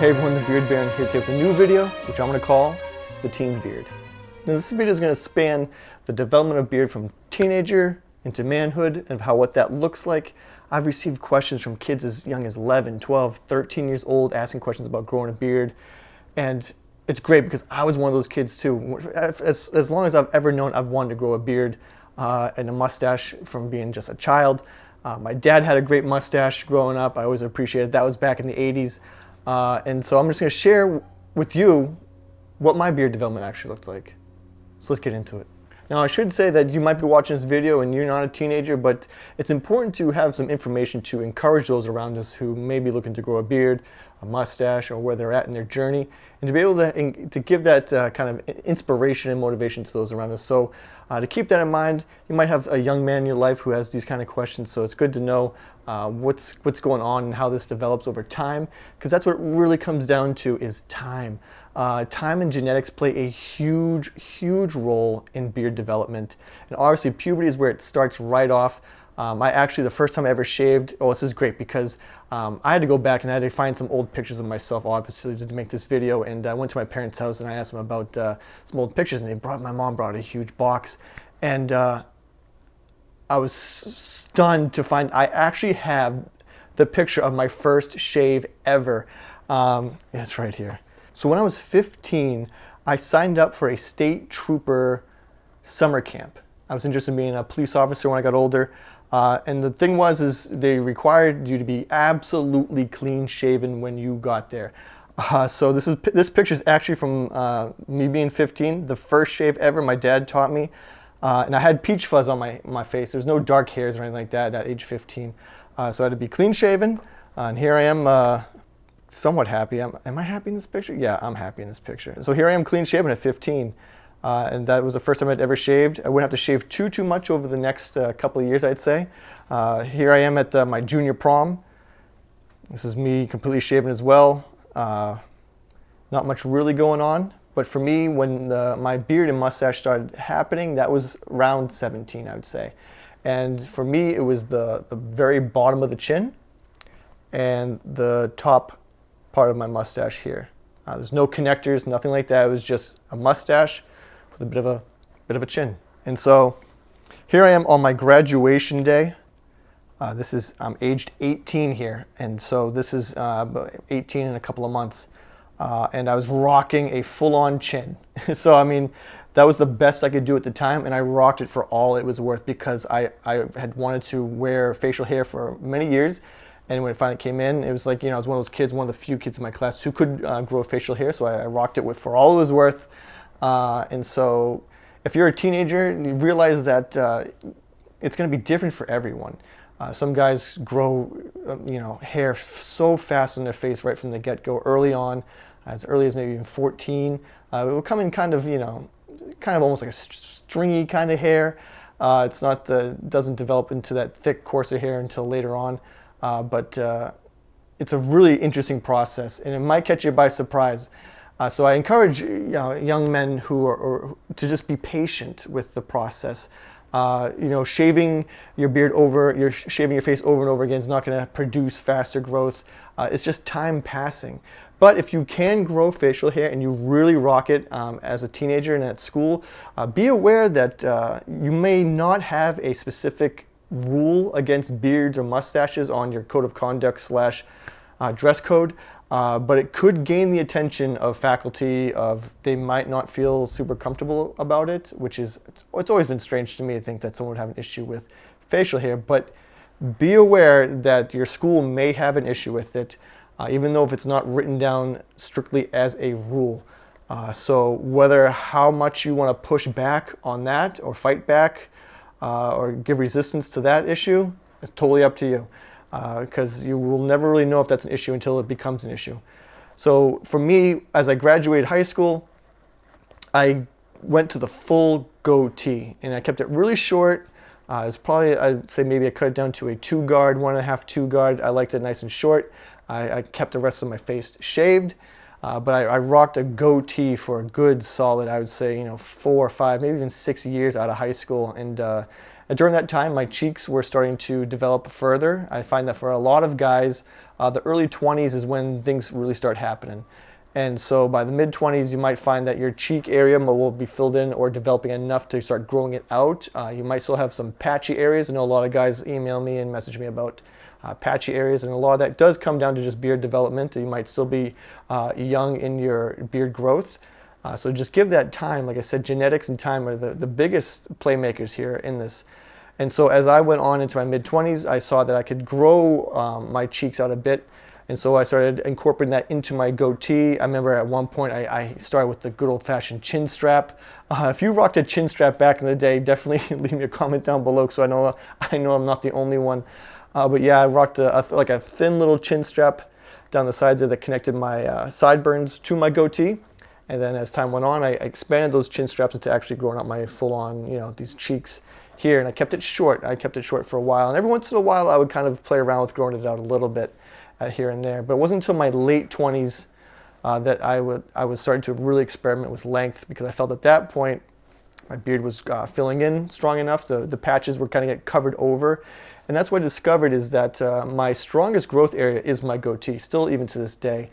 Hey everyone, the Beard Baron here today with a new video, which I'm going to call the Teen Beard. Now, this video is going to span the development of beard from teenager into manhood and what that looks like. I've received questions from kids as young as 11, 12, 13 years old asking questions about growing a beard. And it's great because I was one of those kids too. As long as I've ever known, I've wanted to grow a beard and a mustache from being just a child. My dad had a great mustache growing up. I always appreciated it. That was back in the 80s. And so I'm just going to share with you what my beard development actually looked like. So let's get into it. Now, I should say that you might be watching this video and you're not a teenager, but it's important to have some information to encourage those around us who may be looking to grow a beard, a mustache, or where they're at in their journey, and to be able to give that kind of inspiration and motivation to those around us. So to keep that in mind, you might have a young man in your life who has these kind of questions, so it's good to know what's going on and how this develops over time, because that's what it really comes down to is time. Time and genetics play a huge role in beard development, and obviously puberty is where it starts right off. The first time I ever shaved, this is great because I had to go back and I had to find some old pictures of myself, obviously, to make this video. And I went to my parents' house and I asked them about some old pictures, and my mom brought a huge box, and I was stunned to find I actually have the picture of my first shave ever. It's right here. So when I was 15, I signed up for a state trooper summer camp. I was interested in being a police officer when I got older. And the thing is they required you to be absolutely clean shaven when you got there. So this picture is actually from me being 15, the first shave ever my dad taught me. And I had peach fuzz on my face. There's no dark hairs or anything like that at age 15. So I had to be clean shaven. And here I am, somewhat happy. Am I happy in this picture? Yeah, I'm happy in this picture. So here I am clean shaven at 15. And that was the first time I'd ever shaved. I wouldn't have to shave too much over the next couple of years, I'd say. Here I am at my junior prom. This is me completely shaven as well. Not much really going on. But for me, when my beard and mustache started happening, that was around 17, I would say. And for me, it was the very bottom of the chin and the top part of my mustache here. There's no connectors, nothing like that. It was just a mustache with a bit of a chin. And so here I am on my graduation day. I'm aged 18 here, and so this is 18 in a couple of months. And I was rocking a full-on chin. So I mean, that was the best I could do at the time, and I rocked it for all it was worth because I had wanted to wear facial hair for many years. And when it finally came in, it was like, I was one of those kids, one of the few kids in my class who could grow facial hair, so I rocked it for all it was worth. And so if you're a teenager, you realize that it's going to be different for everyone. Some guys grow hair so fast on their face right from the get-go early on, as early as maybe even 14. It will come in kind of almost like a stringy kind of hair. It's not doesn't develop into that thick, coarser hair until later on. But it's a really interesting process, and it might catch you by surprise. So I encourage young men to just be patient with the process. Shaving your beard shaving your face over and over again is not going to produce faster growth. It's just time passing. But if you can grow facial hair and you really rock it as a teenager and at school, be aware that you may not have a specific rule against beards or mustaches on your code of conduct / dress code, but it could gain the attention of faculty. They might not feel super comfortable about it, which is, it's always been strange to me to think that someone would have an issue with facial hair, but be aware that your school may have an issue with it, even though if it's not written down strictly as a rule. So how much you want to push back on that or fight back, or give resistance to that issue, it's totally up to you, because you will never really know if that's an issue until it becomes an issue. So for me, as I graduated high school, I went to the full goatee, and I kept it really short. It's probably, I'd say maybe I cut it down to a 2-guard, 1.5 2-guard. I liked it nice and short. I kept the rest of my face shaved. But I rocked a goatee for a good solid, I would say, 4 or 5, maybe even 6 years out of high school. And during that time, my cheeks were starting to develop further. I find that for a lot of guys, The early 20s is when things really start happening. And so by the mid 20s, you might find that your cheek area will be filled in or developing enough to start growing it out. You might still have some patchy areas. I know a lot of guys email me and message me about patchy areas, and a lot of that does come down to just beard development. You might still be young in your beard growth. So just give that time. Like I said, genetics and time are the biggest playmakers here in this. And so as I went on into my mid 20s, I saw that I could grow my cheeks out a bit. And so I started incorporating that into my goatee. I remember at one point I started with the good old-fashioned chin strap. If you rocked a chin strap back in the day, definitely leave me a comment down below, so I know I'm not the only one. But yeah, I rocked like a thin little chin strap down the sides that connected my sideburns to my goatee. And then as time went on, I expanded those chin straps into actually growing out my full-on, these cheeks here. And I kept it short. I kept it short for a while. And every once in a while, I would kind of play around with growing it out a little bit here and there. But it wasn't until my late 20s that I was starting to really experiment with length, because I felt at that point my beard was filling in strong enough. The patches were kind of get covered over. And that's what I discovered, is that my strongest growth area is my goatee, still even to this day.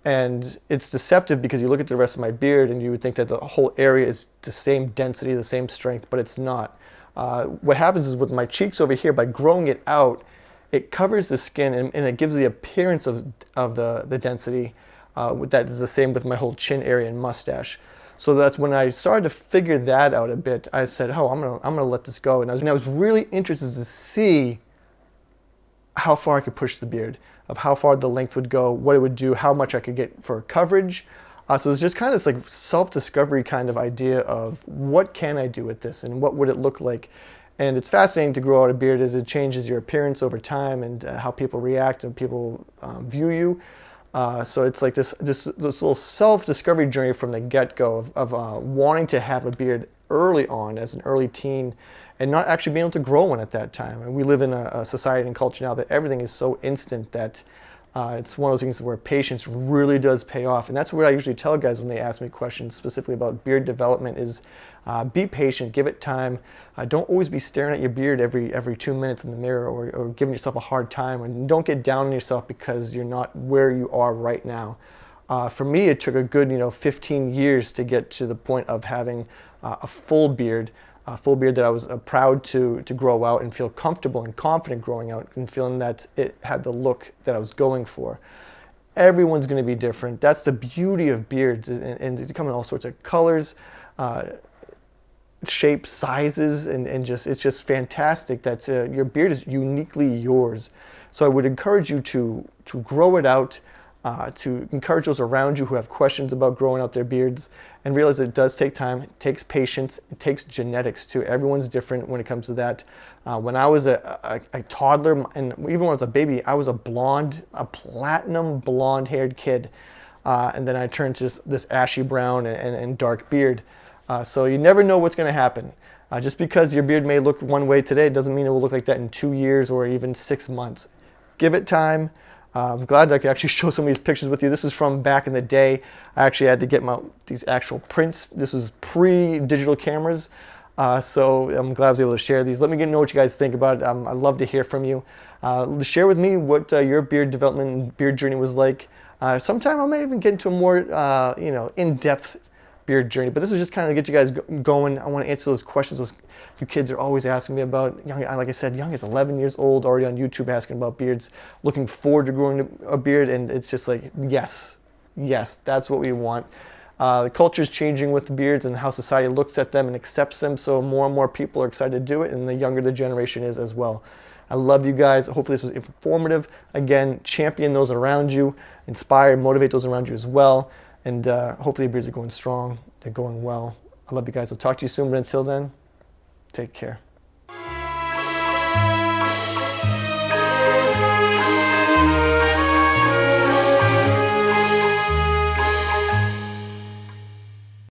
And it's deceptive, because you look at the rest of my beard and you would think that the whole area is the same density, the same strength, but it's not. What happens is with my cheeks over here, by growing it out, it covers the skin and it gives the appearance of the density. That is the same with my whole chin area and mustache. So that's when I started to figure that out a bit. I said, oh, I'm gonna let this go. And I was really interested to see how far I could push the beard, of how far the length would go, what it would do, how much I could get for coverage. So it was just kind of this like self-discovery kind of idea of what can I do with this and what would it look like. And it's fascinating to grow out a beard, as it changes your appearance over time and how people react and people view you. So it's like this little self-discovery journey from the get-go of wanting to have a beard early on as an early teen, and not actually being able to grow one at that time. And we live in a society and culture now that everything is so instant that it's one of those things where patience really does pay off. And that's what I usually tell guys when they ask me questions specifically about beard development is be patient, give it time. Don't always be staring at your beard every 2 minutes in the mirror or giving yourself a hard time. And don't get down on yourself because you're not where you are right now. For me, it took a good 15 years to get to the point of having a full beard that I was proud to grow out and feel comfortable and confident growing out and feeling that it had the look that I was going for. Everyone's going to be different. That's the beauty of beards, and they come in all sorts of colors, shapes, sizes, and it's just fantastic that your beard is uniquely yours. So I would encourage you to grow it out, to encourage those around you who have questions about growing out their beards, and realize that it does take time, it takes patience, it takes genetics too. Everyone's different when it comes to that. When I was a toddler, and even when I was a baby, I was a platinum blonde-haired kid. And then I turned to this ashy brown and dark beard. So you never know what's going to happen. Just because your beard may look one way today doesn't mean it will look like that in 2 years or even 6 months. Give it time. I'm glad that I could actually show some of these pictures with you. This is from back in the day. I actually had to get these actual prints. This was pre-digital cameras. So I'm glad I was able to share these. Let me know what you guys think about it. I'd love to hear from you. Share with me what your beard development and beard journey was like. Sometime I may even get into a more in-depth beard journey, but this is just kind of to get you guys going. I want to answer those questions those you kids are always asking me about. Young, like I said, Young is 11 years old, already on YouTube asking about beards, looking forward to growing a beard, and it's just like, yes, that's what we want. The culture is changing with beards and how society looks at them and accepts them, so more and more people are excited to do it, and the younger the generation is as well. I love you guys. Hopefully this was informative. Again, champion those around you, inspire, motivate those around you as well, and hopefully your beards are going strong, they're going well. I love you guys. I'll talk to you soon, but until then, take care.